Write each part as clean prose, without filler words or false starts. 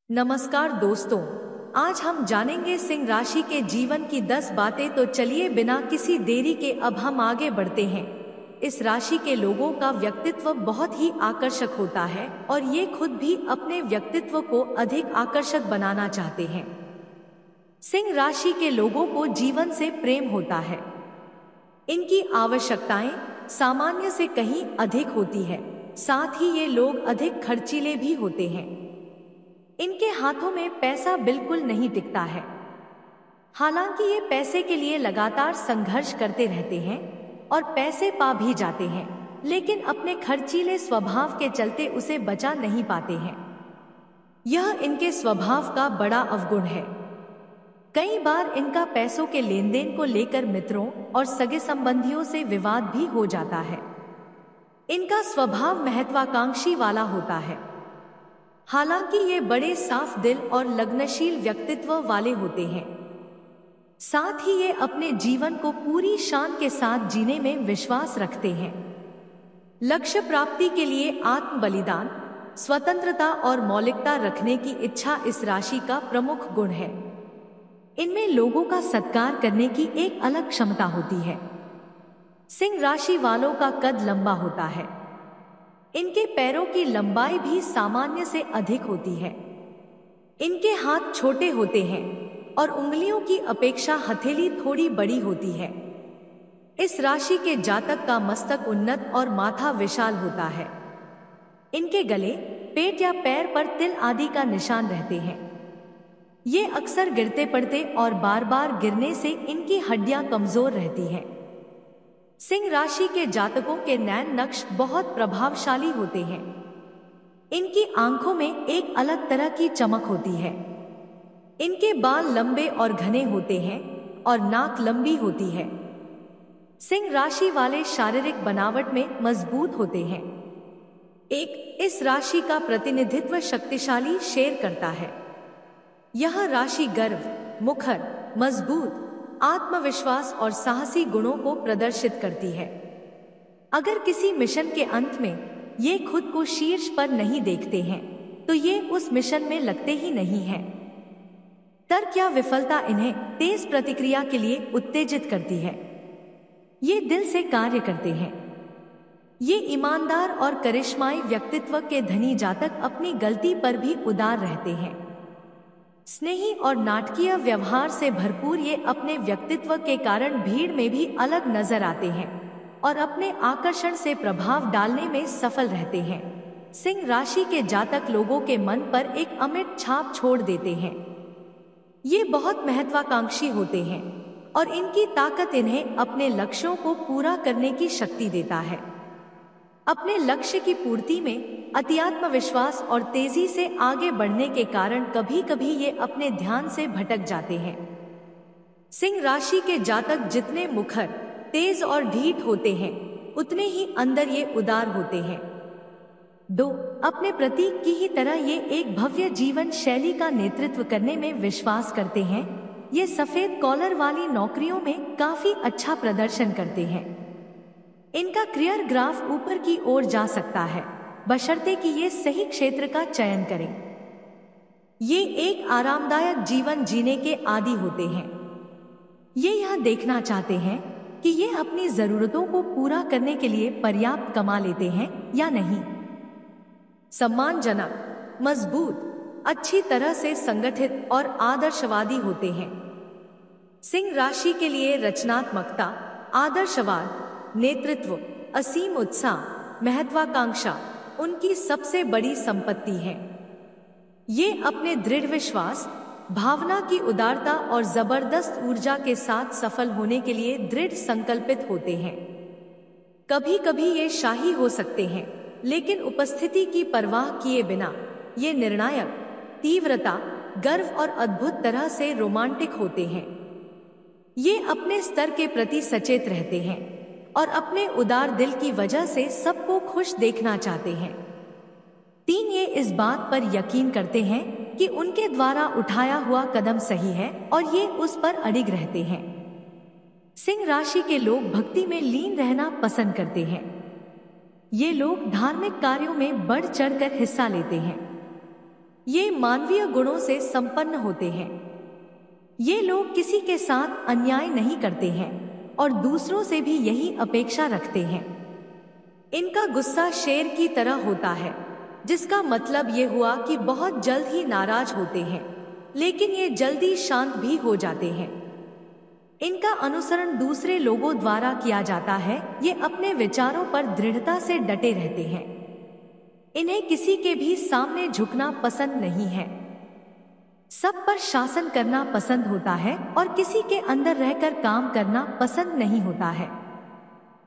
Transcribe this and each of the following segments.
नमस्कार दोस्तों, आज हम जानेंगे सिंह राशि के जीवन की 10 बातें। तो चलिए बिना किसी देरी के अब हम आगे बढ़ते हैं। इस राशि के लोगों का व्यक्तित्व बहुत ही आकर्षक होता है और ये खुद भी अपने व्यक्तित्व को अधिक आकर्षक बनाना चाहते हैं। सिंह राशि के लोगों को जीवन से प्रेम होता है। इनकी आवश्यकताएं सामान्य से कहीं अधिक होती है। साथ ही ये लोग अधिक खर्चीले भी होते हैं। इनके हाथों में पैसा बिल्कुल नहीं टिकता है। हालांकि ये पैसे के लिए लगातार संघर्ष करते रहते हैं और पैसे पा भी जाते हैं, लेकिन अपने खर्चीले स्वभाव के चलते उसे बचा नहीं पाते हैं। यह इनके स्वभाव का बड़ा अवगुण है। कई बार इनका पैसों के लेन देन को लेकर मित्रों और सगे संबंधियों से विवाद भी हो जाता है। इनका स्वभाव महत्वाकांक्षी वाला होता है। हालांकि ये बड़े साफ दिल और लगनशील व्यक्तित्व वाले होते हैं। साथ ही ये अपने जीवन को पूरी शान के साथ जीने में विश्वास रखते हैं। लक्ष्य प्राप्ति के लिए आत्म बलिदान, स्वतंत्रता और मौलिकता रखने की इच्छा इस राशि का प्रमुख गुण है। इनमें लोगों का सत्कार करने की एक अलग क्षमता होती है। सिंह राशि वालों का कद लंबा होता है। इनके पैरों की लंबाई भी सामान्य से अधिक होती है। इनके हाथ छोटे होते हैं और उंगलियों की अपेक्षा हथेली थोड़ी बड़ी होती है। इस राशि के जातक का मस्तक उन्नत और माथा विशाल होता है। इनके गले, पेट या पैर पर तिल आदि का निशान रहते हैं। ये अक्सर गिरते पड़ते और बार बार गिरने से इनकी हड्डियां कमजोर रहती हैं। सिंह राशि के जातकों के नैन नक्श बहुत प्रभावशाली होते हैं। इनकी आंखों में एक अलग तरह की चमक होती है। इनके बाल लंबे और घने होते हैं और नाक लंबी होती है। सिंह राशि वाले शारीरिक बनावट में मजबूत होते हैं। इस राशि का प्रतिनिधित्व शक्तिशाली शेर करता है। यह राशि गर्व, मुखर, मजबूत, आत्मविश्वास और साहसी गुणों को प्रदर्शित करती है। अगर किसी मिशन के अंत में ये खुद को शीर्ष पर नहीं देखते हैं तो ये उस मिशन में लगते ही नहीं हैं। तर्क या विफलता इन्हें तेज प्रतिक्रिया के लिए उत्तेजित करती है। ये दिल से कार्य करते हैं। ये ईमानदार और करिश्माई व्यक्तित्व के धनी जातक अपनी गलती पर भी उदार रहते हैं। स्नेही और नाटकीय व्यवहार से भरपूर ये अपने व्यक्तित्व के कारण भीड़ में भी अलग नजर आते हैं और अपने आकर्षण से प्रभाव डालने में सफल रहते हैं। सिंह राशि के जातक लोगों के मन पर एक अमिट छाप छोड़ देते हैं। ये बहुत महत्वाकांक्षी होते हैं और इनकी ताकत इन्हें अपने लक्ष्यों को पूरा करने की शक्ति देता है। अपने लक्ष्य की पूर्ति में अतिआत्म विश्वास और तेजी से आगे बढ़ने के कारण कभी कभी ये अपने ध्यान से भटक जाते हैं। सिंह राशि के जातक जितने मुखर, तेज और ढीठ होते हैं, उतने ही अंदर ये उदार होते हैं। अपने प्रतीक की ही तरह ये एक भव्य जीवन शैली का नेतृत्व करने में विश्वास करते हैं। ये सफेद कॉलर वाली नौकरियों में काफी अच्छा प्रदर्शन करते हैं। इनका करियर ग्राफ ऊपर की ओर जा सकता है, बशर्ते कि ये सही क्षेत्र का चयन करें। ये एक आरामदायक जीवन जीने के आदी होते हैं। ये यह देखना चाहते हैं कि ये अपनी जरूरतों को पूरा करने के लिए पर्याप्त कमा लेते हैं या नहीं। सम्मानजनक, मजबूत, अच्छी तरह से संगठित और आदर्शवादी होते हैं। सिंह राशि के लिए रचनात्मकता, आदर्शवाद, नेतृत्व, असीम उत्साह, महत्वाकांक्षा उनकी सबसे बड़ी संपत्ति है। ये अपने दृढ़ विश्वास, भावना की उदारता और जबरदस्त ऊर्जा के साथ सफल होने के लिए दृढ़ संकल्पित होते हैं। कभी कभी ये शाही हो सकते हैं, लेकिन उपस्थिति की परवाह किए बिना ये निर्णायक, तीव्रता, गर्व और अद्भुत तरह से रोमांटिक होते हैं। ये अपने स्तर के प्रति सचेत रहते हैं और अपने उदार दिल की वजह से सबको खुश देखना चाहते हैं। ये इस बात पर यकीन करते हैं कि उनके द्वारा उठाया हुआ कदम सही है और ये उस पर अडिग रहते हैं। सिंह राशि के लोग भक्ति में लीन रहना पसंद करते हैं। ये लोग धार्मिक कार्यों में बढ़ चढ़कर हिस्सा लेते हैं। ये मानवीय गुणों से संपन्न होते हैं। ये लोग किसी के साथ अन्याय नहीं करते हैं और दूसरों से भी यही अपेक्षा रखते हैं। इनका गुस्सा शेर की तरह होता है, जिसका मतलब ये हुआ कि बहुत जल्द ही नाराज होते हैं, लेकिन ये जल्दी शांत भी हो जाते हैं। इनका अनुसरण दूसरे लोगों द्वारा किया जाता है। ये अपने विचारों पर दृढ़ता से डटे रहते हैं। इन्हें किसी के भी सामने झुकना पसंद नहीं है। सब पर शासन करना पसंद होता है और किसी के अंदर रहकर काम करना पसंद नहीं होता है।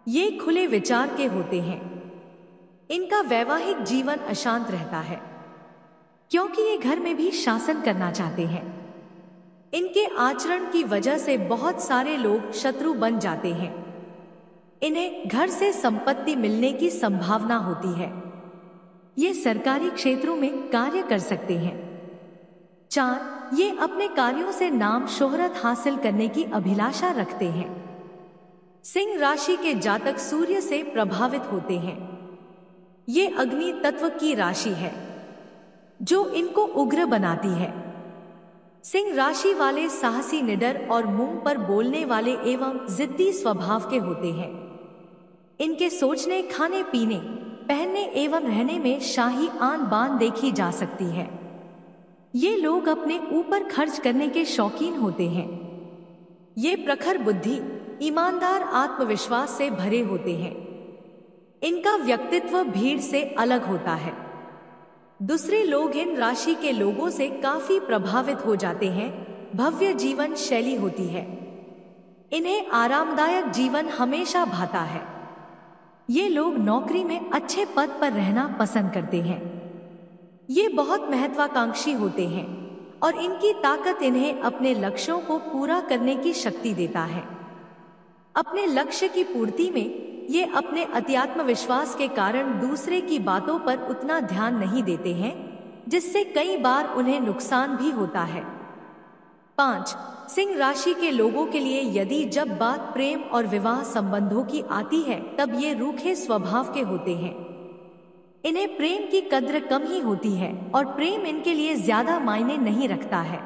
ये खुले विचार के होते हैं। इनका वैवाहिक जीवन अशांत रहता है, क्योंकि ये घर में भी शासन करना चाहते हैं। इनके आचरण की वजह से बहुत सारे लोग शत्रु बन जाते हैं। इन्हें घर से संपत्ति मिलने की संभावना होती है। ये सरकारी क्षेत्रों में कार्य कर सकते हैं। 4, ये अपने कार्यों से नाम शोहरत हासिल करने की अभिलाषा रखते हैं। सिंह राशि के जातक सूर्य से प्रभावित होते हैं। ये अग्नि तत्व की राशि है, जो इनको उग्र बनाती है। सिंह राशि वाले साहसी, निडर और मुंह पर बोलने वाले एवं जिद्दी स्वभाव के होते हैं। इनके सोचने, खाने पीने, पहनने एवं रहने में शाही आन बान देखी जा सकती है। ये लोग अपने ऊपर खर्च करने के शौकीन होते हैं। ये प्रखर बुद्धि, ईमानदार, आत्मविश्वास से भरे होते हैं। इनका व्यक्तित्व भीड़ से अलग होता है। दूसरे लोग इन राशि के लोगों से काफी प्रभावित हो जाते हैं। भव्य जीवन शैली होती है। इन्हें आरामदायक जीवन हमेशा भाता है। ये लोग नौकरी में अच्छे पद पर रहना पसंद करते हैं। ये बहुत महत्वाकांक्षी होते हैं और इनकी ताकत इन्हें अपने लक्ष्यों को पूरा करने की शक्ति देता है। अपने लक्ष्य की पूर्ति में ये अपने अत्यात्म विश्वास के कारण दूसरे की बातों पर उतना ध्यान नहीं देते हैं, जिससे कई बार उन्हें नुकसान भी होता है। 5, सिंह राशि के लोगों के लिए यदि जब बात प्रेम और विवाह संबंधों की आती है, तब ये रूखे स्वभाव के होते हैं। इन्हें प्रेम की कद्र कम ही होती है और प्रेम इनके लिए ज्यादा मायने नहीं रखता है।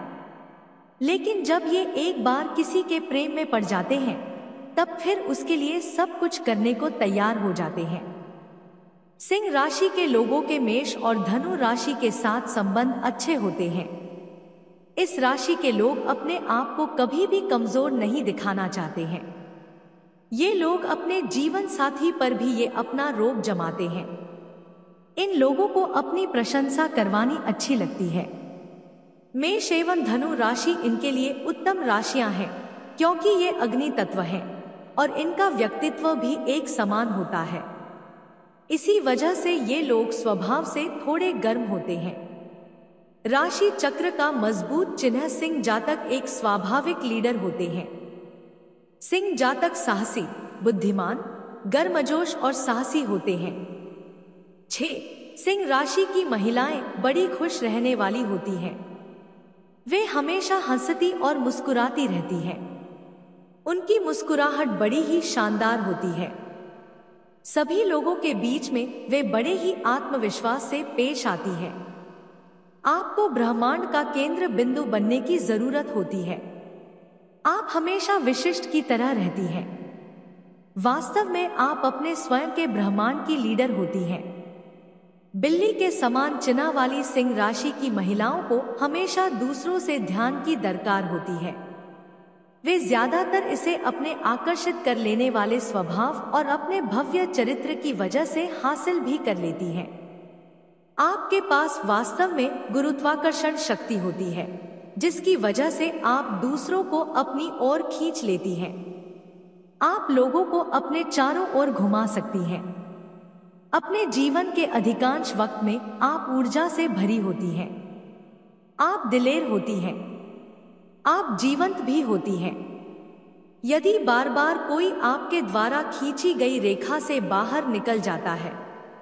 लेकिन जब ये एक बार किसी के प्रेम में पड़ जाते हैं, तब फिर उसके लिए सब कुछ करने को तैयार हो जाते हैं। सिंह राशि के लोगों के मेष और धनु राशि के साथ संबंध अच्छे होते हैं। इस राशि के लोग अपने आप को कभी भी कमजोर नहीं दिखाना चाहते हैं। ये लोग अपने जीवन साथी पर भी ये अपना रोब जमाते हैं। इन लोगों को अपनी प्रशंसा करवानी अच्छी लगती है। मेष एवं धनु राशि इनके लिए उत्तम राशियां हैं, क्योंकि ये अग्नि तत्व हैं और इनका व्यक्तित्व भी एक समान होता है। इसी वजह से ये लोग स्वभाव से थोड़े गर्म होते हैं। राशि चक्र का मजबूत चिन्ह सिंह जातक एक स्वाभाविक लीडर होते हैं। सिंह जातक साहसी, बुद्धिमान, गर्मजोश और साहसी होते हैं। 6, सिंह राशि की महिलाएं बड़ी खुश रहने वाली होती हैं। वे हमेशा हंसती और मुस्कुराती रहती हैं। उनकी मुस्कुराहट बड़ी ही शानदार होती है। सभी लोगों के बीच में वे बड़े ही आत्मविश्वास से पेश आती है। आपको ब्रह्मांड का केंद्र बिंदु बनने की जरूरत होती है। आप हमेशा विशिष्ट की तरह रहती हैं। वास्तव में आप अपने स्वयं के ब्रह्मांड की लीडर होती हैं। बिल्ली के समान चिन्ह वाली सिंह राशि की महिलाओं को हमेशा दूसरों से ध्यान की दरकार होती है। वे ज्यादातर इसे अपने आकर्षित कर लेने वाले स्वभाव और अपने भव्य चरित्र की वजह से हासिल भी कर लेती हैं। आपके पास वास्तव में गुरुत्वाकर्षण शक्ति होती है, जिसकी वजह से आप दूसरों को अपनी ओर खींच लेती हैं। आप लोगों को अपने चारों ओर घुमा सकती हैं। अपने जीवन के अधिकांश वक्त में आप ऊर्जा से भरी होती हैं। आप दिलेर होती हैं। आप जीवंत भी होती हैं। यदि बार बार कोई आपके द्वारा खींची गई रेखा से बाहर निकल जाता है,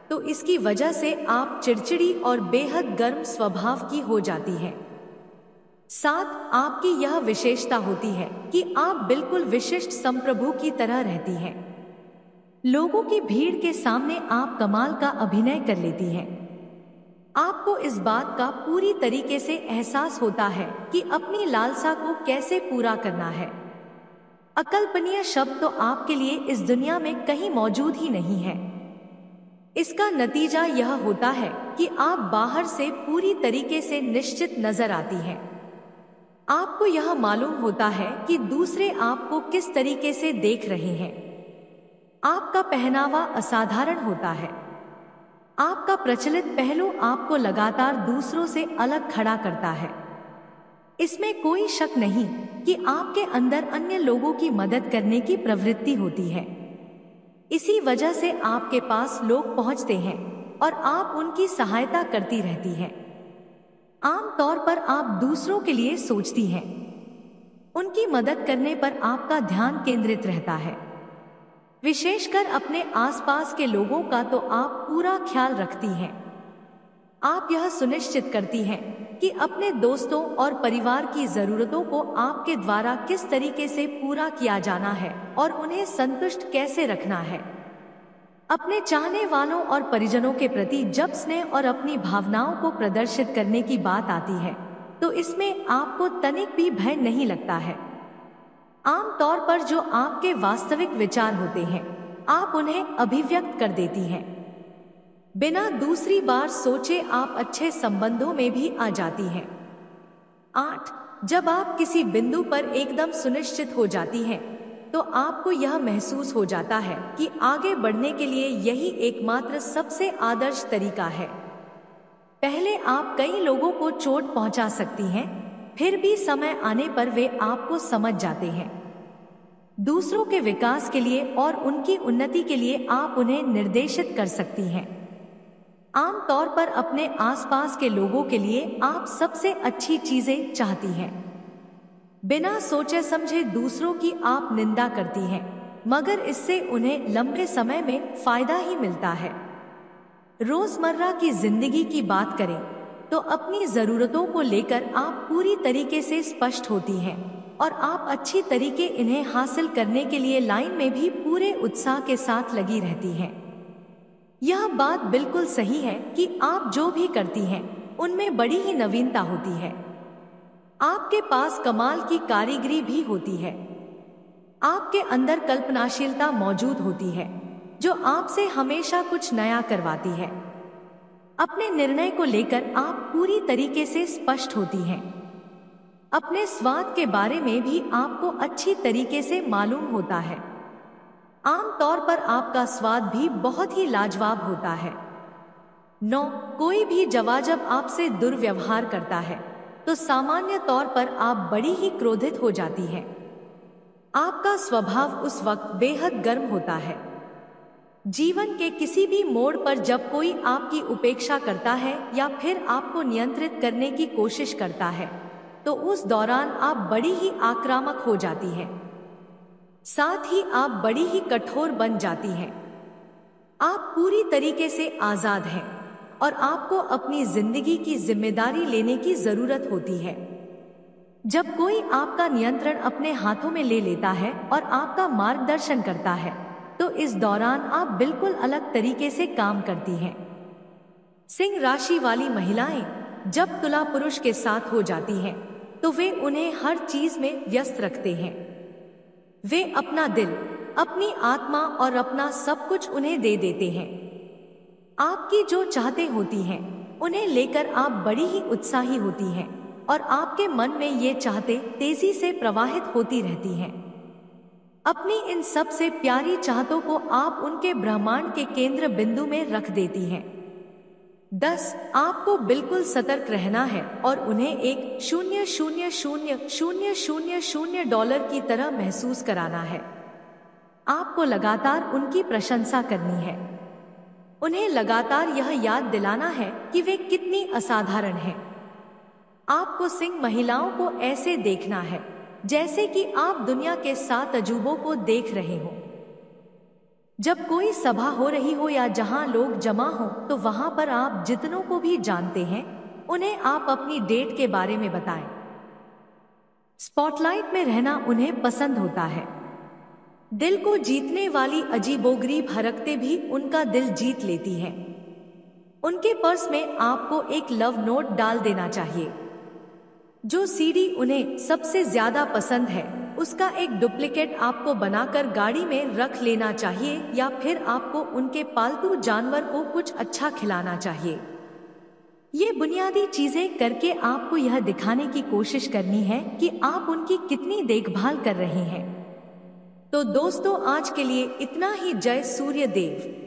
तो इसकी वजह से आप चिड़चिड़ी और बेहद गर्म स्वभाव की हो जाती हैं। 7, आपकी यह विशेषता होती है कि आप बिल्कुल विशिष्ट संप्रभु की तरह रहती हैं। लोगों की भीड़ के सामने आप कमाल का अभिनय कर लेती हैं। आपको इस बात का पूरी तरीके से एहसास होता है कि अपनी लालसा को कैसे पूरा करना है। अकल्पनीय शब्द तो आपके लिए इस दुनिया में कहीं मौजूद ही नहीं है। इसका नतीजा यह होता है कि आप बाहर से पूरी तरीके से निश्चित नजर आती हैं। आपको यह मालूम होता है कि दूसरे आपको किस तरीके से देख रहे हैं। आपका पहनावा असाधारण होता है। आपका प्रचलित पहलू आपको लगातार दूसरों से अलग खड़ा करता है। इसमें कोई शक नहीं कि आपके अंदर अन्य लोगों की मदद करने की प्रवृत्ति होती है। इसी वजह से आपके पास लोग पहुंचते हैं और आप उनकी सहायता करती रहती हैं। आमतौर पर आप दूसरों के लिए सोचती हैं। उनकी मदद करने पर आपका ध्यान केंद्रित रहता है। विशेषकर अपने आसपास के लोगों का तो आप पूरा ख्याल रखती हैं। आप यह सुनिश्चित करती हैं कि अपने दोस्तों और परिवार की जरूरतों को आपके द्वारा किस तरीके से पूरा किया जाना है और उन्हें संतुष्ट कैसे रखना है। अपने चाहने वालों और परिजनों के प्रति जब स्नेह और अपनी भावनाओं को प्रदर्शित करने की बात आती है तो इसमें आपको तनिक भी भय नहीं लगता है। आमतौर पर जो आपके वास्तविक विचार होते हैं आप उन्हें अभिव्यक्त कर देती हैं। बिना दूसरी बार सोचे आप अच्छे संबंधों में भी आ जाती हैं। 8. जब आप किसी बिंदु पर एकदम सुनिश्चित हो जाती हैं तो आपको यह महसूस हो जाता है कि आगे बढ़ने के लिए यही एकमात्र सबसे आदर्श तरीका है। पहले आप कई लोगों को चोट पहुंचा सकती हैं, फिर भी समय आने पर वे आपको समझ जाते हैं। दूसरों के विकास के लिए और उनकी उन्नति के लिए आप उन्हें निर्देशित कर सकती हैं। आमतौर पर अपने आसपास के लोगों के लिए आप सबसे अच्छी चीजें चाहती हैं। बिना सोचे समझे दूसरों की आप निंदा करती हैं, मगर इससे उन्हें लंबे समय में फायदा ही मिलता है। रोजमर्रा की जिंदगी की बात करें तो अपनी जरूरतों को लेकर आप पूरी तरीके से स्पष्ट होती हैं और आप अच्छी तरीके इन्हें हासिल करने के लिए लाइन में भी पूरे उत्साह के साथ लगी रहती हैं। यह बात बिल्कुल सही है कि आप जो भी करती हैं उनमें बड़ी ही नवीनता होती है। आपके पास कमाल की कारीगरी भी होती है। आपके अंदर कल्पनाशीलता मौजूद होती है जो आपसे हमेशा कुछ नया करवाती है। अपने निर्णय को लेकर आप पूरी तरीके से स्पष्ट होती हैं। अपने स्वाद के बारे में भी आपको अच्छी तरीके से मालूम होता है। आमतौर पर आपका स्वाद भी बहुत ही लाजवाब होता है। 9. कोई भी जब आपसे दुर्व्यवहार करता है तो सामान्य तौर पर आप बड़ी ही क्रोधित हो जाती हैं। आपका स्वभाव उस वक्त बेहद गर्म होता है। जीवन के किसी भी मोड़ पर जब कोई आपकी उपेक्षा करता है या फिर आपको नियंत्रित करने की कोशिश करता है तो उस दौरान आप बड़ी ही आक्रामक हो जाती हैं। साथ ही आप बड़ी ही कठोर बन जाती हैं। आप पूरी तरीके से आजाद हैं और आपको अपनी जिंदगी की जिम्मेदारी लेने की जरूरत होती है। जब कोई आपका नियंत्रण अपने हाथों में ले लेता है और आपका मार्गदर्शन करता है तो इस दौरान आप बिल्कुल अलग तरीके से काम करती हैं। सिंह राशि वाली महिलाएं जब तुला पुरुष के साथ हो जाती हैं तो वे उन्हें हर चीज में व्यस्त रखते हैं। वे अपना दिल, अपनी आत्मा और अपना सब कुछ उन्हें दे देते हैं। आपकी जो चाहतें होती हैं उन्हें लेकर आप बड़ी ही उत्साही होती हैं और आपके मन में ये चाहतें तेजी से प्रवाहित होती रहती हैं। अपनी इन सब से प्यारी चाहतों को आप उनके ब्रह्मांड के केंद्र बिंदु में रख देती हैं। 10. आपको बिल्कुल सतर्क रहना है और उन्हें एक $0,000,000 की तरह महसूस कराना है। आपको लगातार उनकी प्रशंसा करनी है। उन्हें लगातार यह याद दिलाना है कि वे कितनी असाधारण हैं। आपको सिंह महिलाओं को ऐसे देखना है जैसे कि आप दुनिया के 7 अजूबों को देख रहे हो। जब कोई सभा हो रही हो या जहां लोग जमा हो तो वहां पर आप जितनों को भी जानते हैं उन्हें आप अपनी डेट के बारे में बताएं। स्पॉटलाइट में रहना उन्हें पसंद होता है। दिल को जीतने वाली अजीबोगरीब हरकतें भी उनका दिल जीत लेती हैं। उनके पर्स में आपको एक लव नोट डाल देना चाहिए। जो सीडी उन्हें सबसे ज्यादा पसंद है उसका एक डुप्लीकेट आपको बनाकर गाड़ी में रख लेना चाहिए, या फिर आपको उनके पालतू जानवर को कुछ अच्छा खिलाना चाहिए। ये बुनियादी चीजें करके आपको यह दिखाने की कोशिश करनी है कि आप उनकी कितनी देखभाल कर रहे हैं। तो दोस्तों, आज के लिए इतना ही। जय सूर्य देव।